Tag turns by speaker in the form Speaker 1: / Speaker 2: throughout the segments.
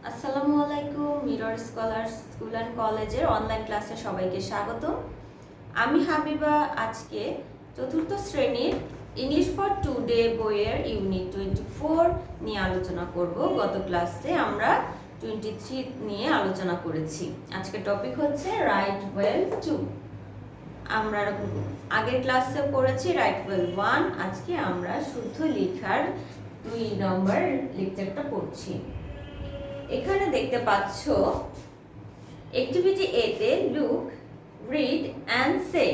Speaker 1: আসসালামু আলাইকুম। Mirror scholar school and কলেজের অনলাইন ক্লাসে সবাইকে স্বাগত। আমি হাবিবা। আজকে চতুর্থ শ্রেণীর ইংলিশ ফর টুডে বইয়ের ইউনিট 24 নিয়ে আলোচনা করব। গত ক্লাসে আমরা 23 নিয়ে আলোচনা করেছি। আজকে টপিক হচ্ছে রাইট ওয়েল 2। আমরা আগের ক্লাসে পড়েছি রাইট ওয়েল 1। আজকে আমরা শুদ্ধ লেখার 2 নম্বর লেকচারটা পড়ছি। এখানে দেখতে পাচ্ছ অ্যাক্টিভিটি এ তে লুক, রিড অ্যান্ড সে,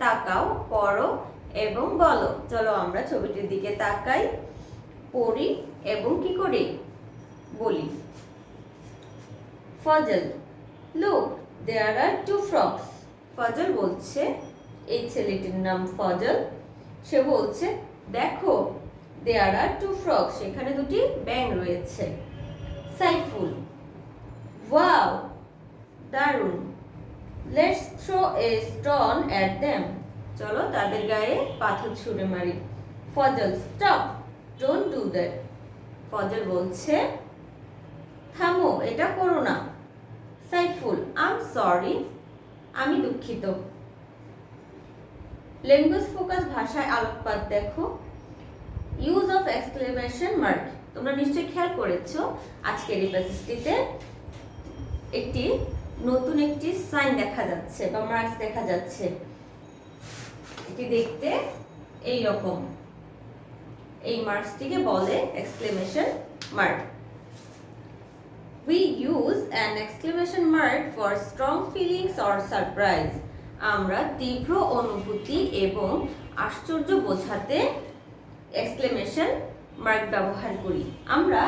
Speaker 1: তাকাও, পড়ো এবং বলো। চলো আমরা ছবিটির দিকে তাকাই, পড়ি এবং কি করি বলি। ফজল, লুক দেয়ার আর 2 ফ্রগস। ফজল বলছে, এই ছেলেটির নাম ফজল, সে বলছে দেখো দেয়ার আর 2 ফ্রগস, সেখানে দুটি ব্যাঙ রয়েছে। সাইফুল, ওয়াও দারুন, let's throw a stone at them, চলো তাদের গায়ে পাথর ছুঁড়ে মারি। Fazal, stop, don't do that. Fazal বলছে থামো, এটা করো না। সাইফুল, আই এম সরি, আমি দুঃখিত। ল্যাঙ্গুয়েজ ফোকাস, ভাষায় আলোকপাত দেখো। ইউজ অফ এক্সক্লেমেশন মার্ক, তোমরা নিশ্চয়ই খেয়াল করেছো আজকের এই প্যাসেজটিতে নতুন একটি সাইন দেখা যাচ্ছে বা মার্কস দেখা যাচ্ছে। এটি দেখতে এই রকম, এই মার্কসটিকে বলে exclamation mark. We use an exclamation mark for strong feelings or surprise. আমরা তীব্র অনুভূতি এবং আশ্চর্য বোঝাতে এক্সক্লেমেশন মার্ক ব্যবহার করি। আমরা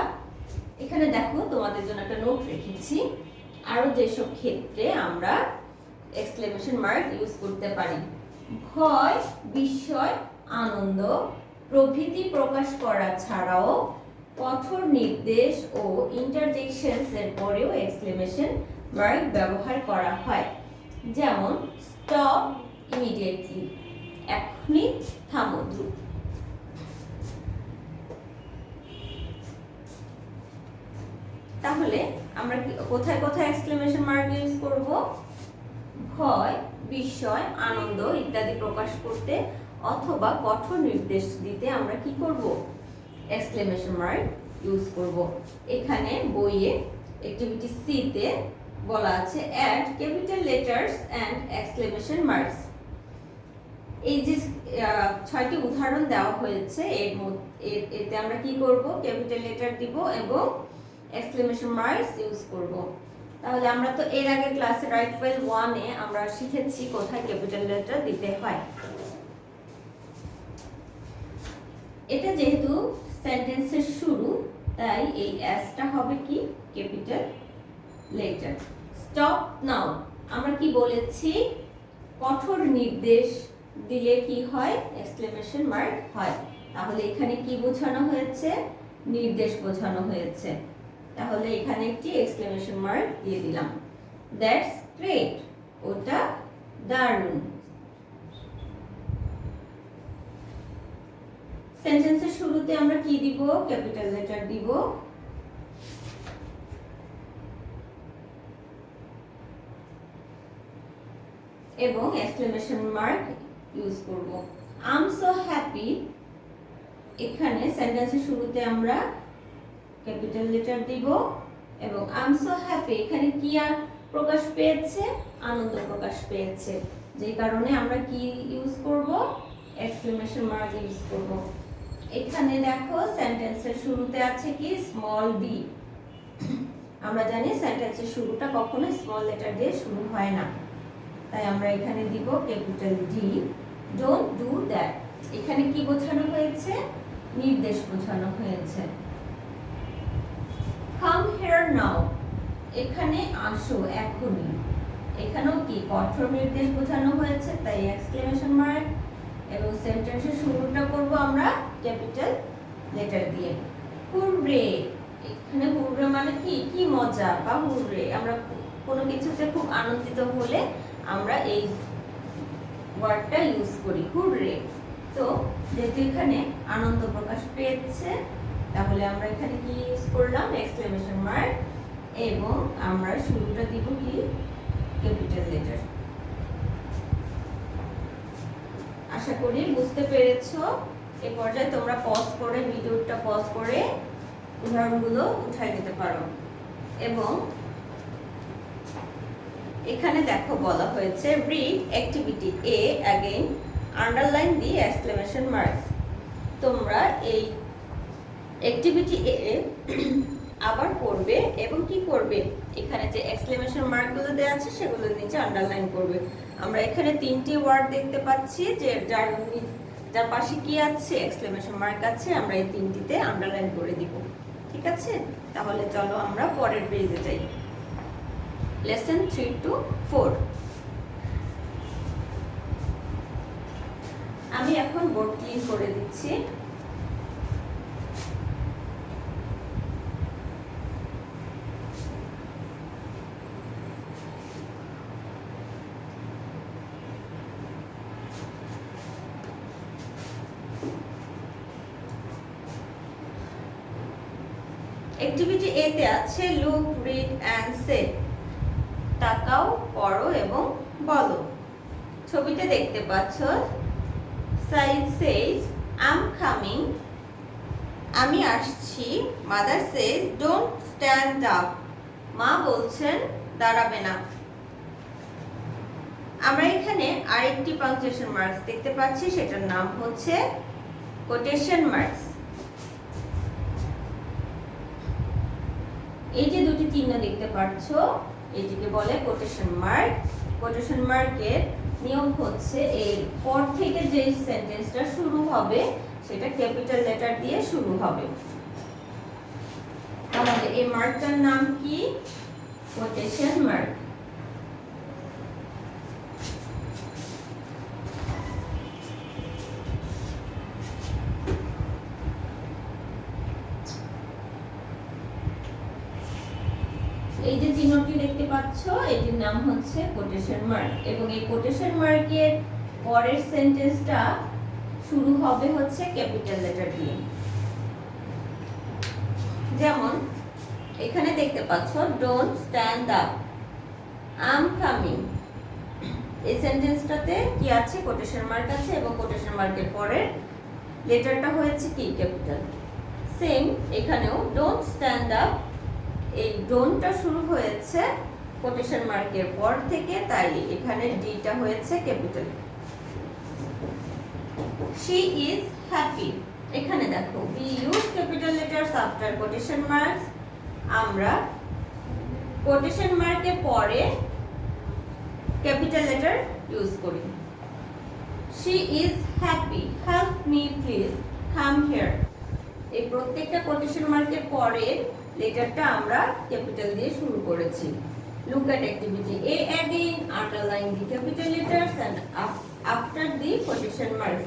Speaker 1: এখানে দেখো তোমাদের জন্য একটা নোট রেখেছি, আরো যেসব ক্ষেত্রে আমরা এক্সক্লেমেশন মার্ক ইউজ করতে পারি। ভয়, বিস্ময়, আনন্দ প্রভৃতি প্রকাশ করা ছাড়াও কঠোর নির্দেশ ও ইন্টারজেকশনস এর পরেও এক্সক্লেমেশন মার্ক ব্যবহার করা হয়। যেমন স্টপ ইমিডিয়েটলি, এখনই থামো, দ্রুত। তাহলে আমরা কোথায় কোথায় এক্সক্লেমেশন মার্ক ইউজ করব? ভয়, বিস্ময়, আনন্দ ইত্যাদি প্রকাশ করতে অথবা কঠোর নির্দেশ দিতে আমরা কি করব? এক্সক্লেমেশন মার্ক ইউজ করব। এখানে বইয়ে অ্যাক্টিভিটি সি তে বলা আছে add capital letters and exclamation marks. এই যে 6টি উদাহরণ দেওয়া হয়েছে, এতে আমরা কি করব? ক্যাপিটাল লেটার দিব এবং এক্সক্লেমেশন মার্কস ইউজ করব। তাহলে আমরা তো এর আগে ক্লাসে রাইট ওয়েল 1 এ আমরা শিখেছি কোথায় ক্যাপিটাল লেটার দিতে হয়। এটা যেহেতু সেন্টেন্সের শুরু, তাই এই এসটা হবে কি? Capital letter. স্টপ নাও, আমরা কি বলেছি? কঠোর নির্দেশ দিলে কি হয়? এক্সক্লেমেশন মার্ক হয়। তাহলে এখানে কি বোঝানো হয়েছে? নির্দেশ বোঝানো হয়েছে। তাহলে এখানে একটি এক্সক্লেমেশন মার্ক দিয়ে দিলাম। দ্যাটস গ্রেট, ওটা দারুণ। সেন্টেন্সের শুরুতে আমরা কি দিব? ক্যাপিটাল লেটার দিব। এবং এক্সক্লেমেশন মার্ক ইউজ করব। আই এম সো হ্যাপি, এখানে সেন্টেন্সের শুরুতে আমরা ক্যাপিটাল লেটার দিব এবং আই এম সো হ্যাপি, এখানে কি আর প্রকাশ পেয়েছে? আনন্দ প্রকাশ পেয়েছে, যে কারণে আমরা কি ইউজ করব? এক্সক্লেমেশন মার্ক ইউজ করব। এখানে দেখো সেন্টেন্সের শুরুতে আছে কি? Small D. আমরা জানি সেন্টেন্সের শুরুটা কখনো স্মল লেটার দিয়ে শুরু হয় না, তাই আমরা এখানে দিব capital D. Don't do that, এখানে কি বোঝানো হয়েছে? নির্দেশ বোঝানো হয়েছে। কাম হিয়ার নাও, এখানে আসো, এখনই। এখানেও কি? কঠোর নির্দেশ বোঝানো হয়েছে, তাই এক্সক্লেমেশন মার্ক। এবং সেন্টেন্সের শুরুটা করব আমরা ক্যাপিটাল লেটার দিয়ে। হুররে, এখানে হুররে মানে কি? কি মজা বা হুররে। আমরা কোনো কিছুতে খুব আনন্দিত হলে আমরা এই ওয়ার্ডটা ইউজ করি, হুররে। তো যেহেতু এখানে আনন্দ প্রকাশ পেয়েছে, তাহলে আমরা এখানে কি ইউজ করলাম? Exclamation mark. এবং আমরা শুরুটা দিব কি ক্যাপিটাল লেটার। আশা করি বুঝতে পেরেছো। এই পর্যায়ে তোমরা পজ করে ভিডিওটা পজ করে উদাহরণগুলো উঠাই দিতে পারো। এবং এখানে দেখো বলা হয়েছে read activity A again, underline the exclamation marks. তোমরা এই অ্যাক্টিভিটি এ আবার পড়বে এবং কি করবে, এখানে যে এক্সক্লেমেশন মার্কগুলো দেওয়া আছে সেগুলোর নিচে আন্ডারলাইন করবে। আমরা এখানে তিনটি ওয়ার্ড দেখতে পাচ্ছি যে যার পাশে কি আছে এক্সক্লেমেশন মার্ক আছে, আমরা এই তিনটিতে আন্ডারলাইন করে দিব। ঠিক আছে, তাহলে চলো আমরা পরের পেজে যাই। Lesson 3 to 4। আমি এখন বোর্ড ক্লিন করে দিচ্ছি। অ্যাক্টিভিটি এ তে আছে লুক, রিড অ্যান্ড সে। তাকাও, পড়ো এবং বলো। ছবিতে দেখতে পাচ্ছ সাইদ সেজ আম কামিং, আমি আসছি। Mother says don't stand up, মা বলছেন দাঁড়াবে না। আমরা এখানে আরেকটি পাংচুয়েশন মার্কস দেখতে পাচ্ছি, সেটার নাম হচ্ছে কোটেশন মার্কস। এই যে দুটি চিহ্ন দেখতে পাচ্ছ এটিকে বলে কোটেশন মার্ক। কোটেশন মার্কের নিয়ম হচ্ছে এর পর থেকে যে সেন্টেন্সটা শুরু হবে সেটা ক্যাপিটাল লেটার দিয়ে শুরু হবে। তাহলে এই মার্কটার নাম কি? Quotation mark. এই যে চিহ্নটি দেখতে পাচ্ছ এটির নাম হচ্ছে কোটেশন মার্ক এবং এই কোটেশন মার্কের পরের সেন্টেন্সটা শুরু হবে হচ্ছে ক্যাপিটাল লেটার দিয়ে। যেমন এখানে দেখতে পাচ্ছ don't stand up, I'm coming. এই সেন্টেন্সটাতে কি আছে? কোটেশন মার্ক আছে এবং কোটেশন মার্কের পরের লেটারটা হয়েছে কি? ক্যাপিটাল। সেম এখানেও ডোন্ট স্ট্যান্ড আপ, এই ডোন্টটা শুরু হয়েছে কোটেশন মার্কের পর থেকে, তাই এখানে ডিটা হয়েছে ক্যাপিটাল। শি ইজ হ্যাপি, এখানে দেখো we use capital letters after quotation marks, আমরা কোটেশন মার্কের পরে ক্যাপিটাল লেটার ইউজ করি। She is happy, help me please, come here. এই প্রত্যেকটা কোটেশন মার্কের পরে লেটারটা আমরা ক্যাপিটাল দিয়ে শুরু করেছি। Look at activity A again, underline the capital letters and after the quotation mark.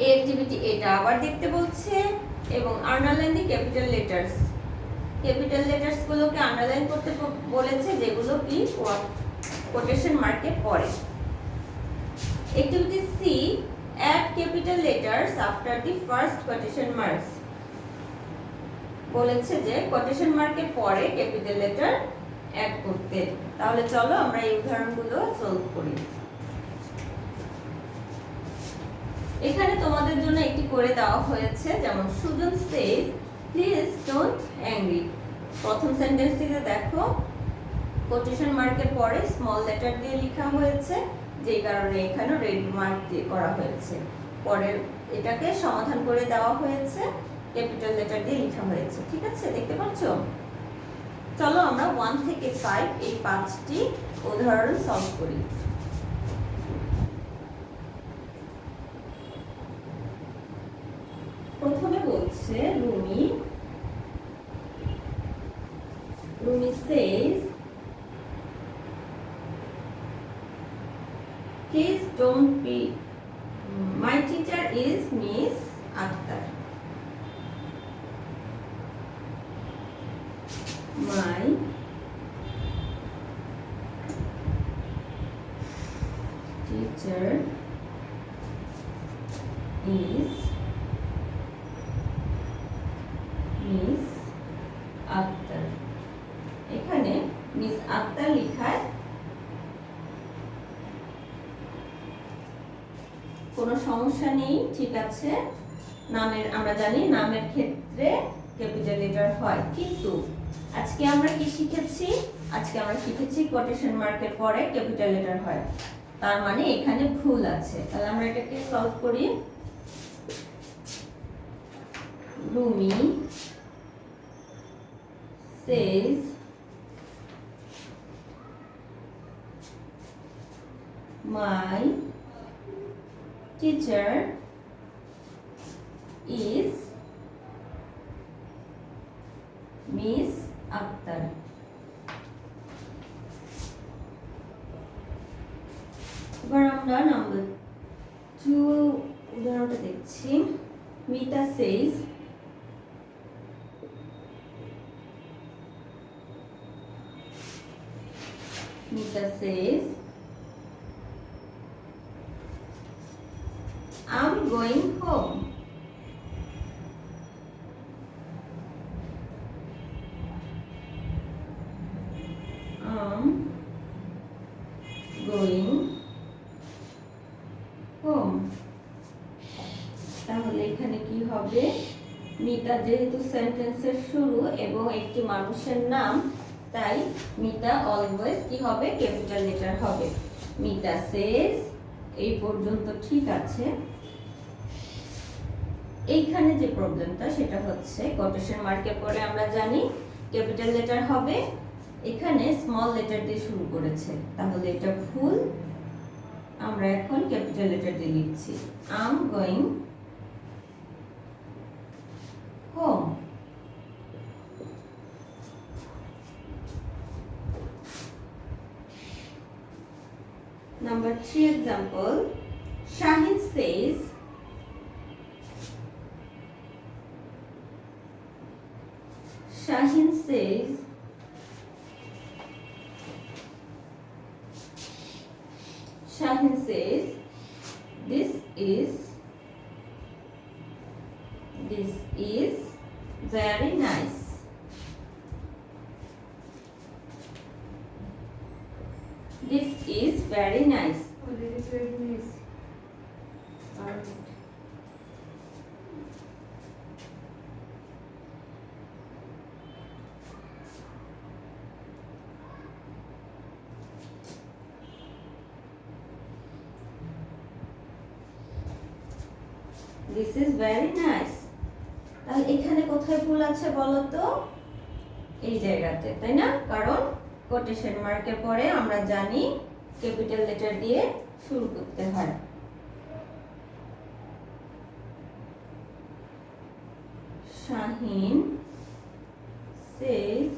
Speaker 1: এই অ্যাক্টিভিটি এটা আবার দেখতে বলছে এবং underline the capital letters. Capital letters গুলোকে আন্ডারলাইন করতে বলেছে যেগুলো কি কোটেশন মার্কের পরে। Activity C add capital letters after the first quotation marks. বলেছে যে কোটেশন মার্কের পরে ক্যাপিটাল লেটার অ্যাড করতে। তাহলে চলো আমরা এই উদাহরণগুলো সলভ করি। এখানে তোমাদের জন্য একটি করে দেওয়া হয়েছে, যেমন সুজন সেজ প্লিজ ডোন্ট অ্যাংরি। প্রথম সেন্টেন্সটিতে দেখো কোটেশন মার্কের পরে স্মল লেটার দিয়ে লেখা হয়েছে, যেই কারণে এখানে রেড মার্ক দিয়ে করা হয়েছে। পরের এটাকে সমাধান করে দেওয়া হয়েছে, ক্যাপিটাল লেটার দিয়ে লেখা হয়েছে। ঠিক আছে, দেখতে পাচ্ছ? চলো আমরা 1 থেকে 5 এই 5টি উদাহরণ সলভ করি। প্রথমে বলছে Rumi says please don't be, my teacher is Miss Akhtar, my teacher is Miss Akhtar. Akter লেখায় কোনো সমস্যা নেই, ঠিক আছে। নামের আমরা জানি নামের ক্ষেত্রে ক্যাপিটাল লেটার হয়, কিন্তু আজকে আমরা কি শিখেছি? আজকে আমরা শিখেছি কোটেশন মার্কের পরে ক্যাপিটাল লেটার হয়, তার মানে এখানে ভুল আছে। তাহলে আমরা এটাকে সলভ করি। Rumi says my teacher is Miss Akhtar. এবার আমরা নাম্বার 2 উদাহরণটা দেখছি। Mita says I'm going home. I'm going home. তাহলে এখানে কি হবে? মিতা যেহেতু সেন্টেন্সের শুরু এবং একটি মানুষের নাম, তাই মিতা অলওয়েজ কি হবে? ক্যাপিটাল লেটার হবে। মিতা সেজ, এই পর্যন্ত ঠিক আছে। এইখানে যে প্রবলেমটা সেটা হচ্ছে কোটেশন মার্কের পরে আমরা জানি ক্যাপিটাল লেটার হবে, এখানে স্মল লেটার দিয়ে শুরু করেছে, তাহলে এটা ভুল। আমরা এখন ক্যাপিটাল লেটার দিয়ে লিখছি। I'm going home. Number 3 example. Shahin says this is very nice. This is very nice.
Speaker 2: Oh, this is very nice. Alright.
Speaker 1: This is very nice. তাহলে এখানে কোথায় ভুল আছে বলো তো? এই জায়গাতে, তাই না? কারণ কোটেশন মার্কের পরে আমরা জানি ক্যাপিটাল লেটার দিয়ে শুরু করতে হয়। Shahin says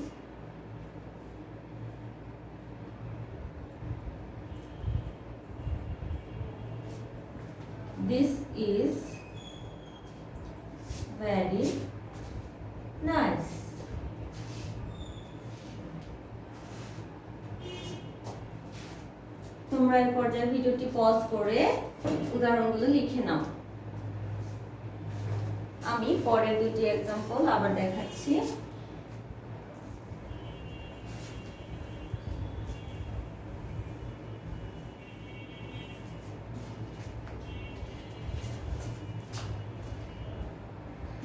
Speaker 1: this is very nice. তোমরা এই পর্যায়ে ভিডিওটি পজ করে উদাহরণগুলো লিখে নাও। আমি পরের দুটি एग्जांपल আবার দেখাচ্ছি।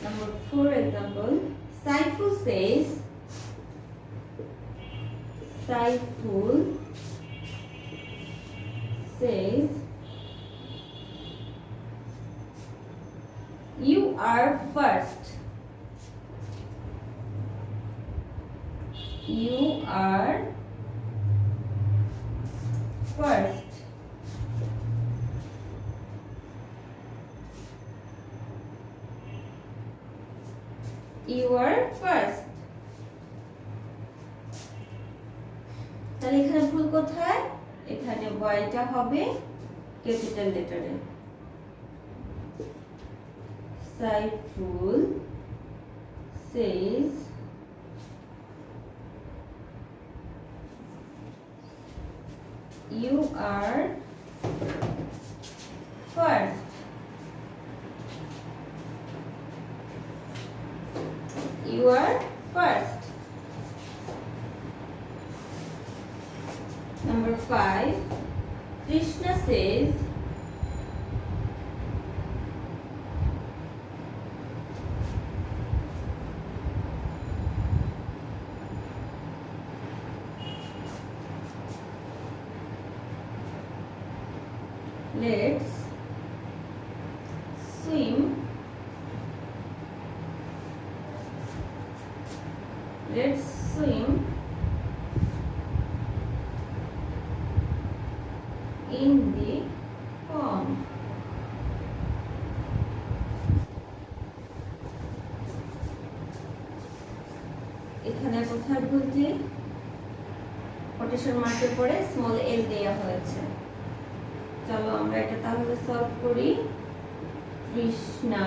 Speaker 1: Number 4 example. Saiful says you are first. You are first. You are first. তাহলে এখানে ভুল কোথায়? এখানে ওয়াইটা হবে capital লেটারে। Saiful says you are first. You are first. 5. Krishna says, let's swim. Let's swim in the pond. এখানে কোথায় ভুলছি? Quotation মার্কের পরে স্মল এল দেয়া হয়েছে। চলো আমরা এটা তাহলে সলভ করি। Krishna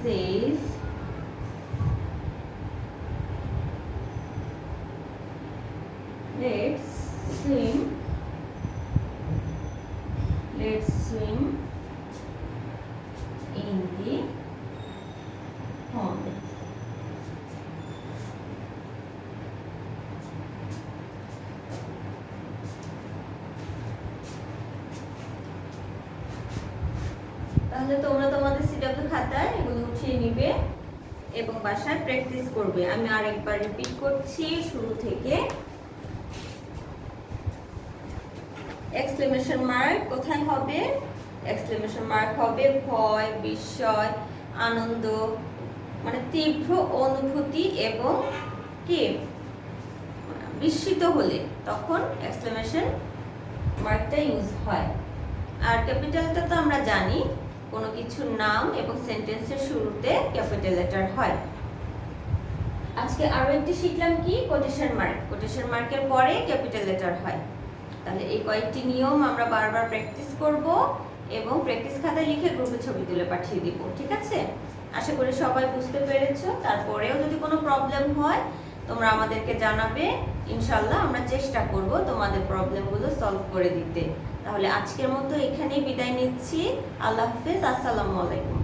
Speaker 1: says let's swim in the pond. তাহলে তোমরা তোমাদের সিডব্লিউ খাতায় এগুলো উঠিয়ে নিবে এবং বাসায় প্র্যাকটিস করবে। আমি আরেকবার রিপিট করছি শুরু থেকে। এক্সক্লেমেশন মার্ক কোথায় হবে? এক্সক্লেমেশন মার্ক হবে ভয়, বিস্ময়, আনন্দ, মানে তীব্র অনুভূতি এবং কি বিস্মিত হলে তখন এক্সক্লেমেশন মার্কটা ইউজ হয়। আর ক্যাপিটালটা তো আমরা জানি, কোনো কিছুর নাম এবং সেন্টেন্সের শুরুতে ক্যাপিটাল লেটার হয়। আজকে আরো একটি শিখলাম কি কোটেশন মার্ক। কোটেশন মার্কের পরে ক্যাপিটাল লেটার হয়। তাহলে এই কয়েকটি নিয়ম আমরা বারবার প্র্যাকটিস করব এবং প্র্যাকটিস খাতায় লিখে গ্রুপে ছবি তুলে পাঠিয়ে দিব। ঠিক আছে? আশা করি সবাই বুঝতে পেরেছো। তারপরেও যদি কোনো প্রবলেম হয় তোমরা আমাদেরকে জানাবে, ইনশাআল্লাহ আমরা চেষ্টা করব তোমাদের প্রবলেমগুলো সলভ করে দিতে। তাহলে আজকের মতো এখানেই বিদায় নিচ্ছি। আল্লাহ হাফেজ, আসসালামু আলাইকুম।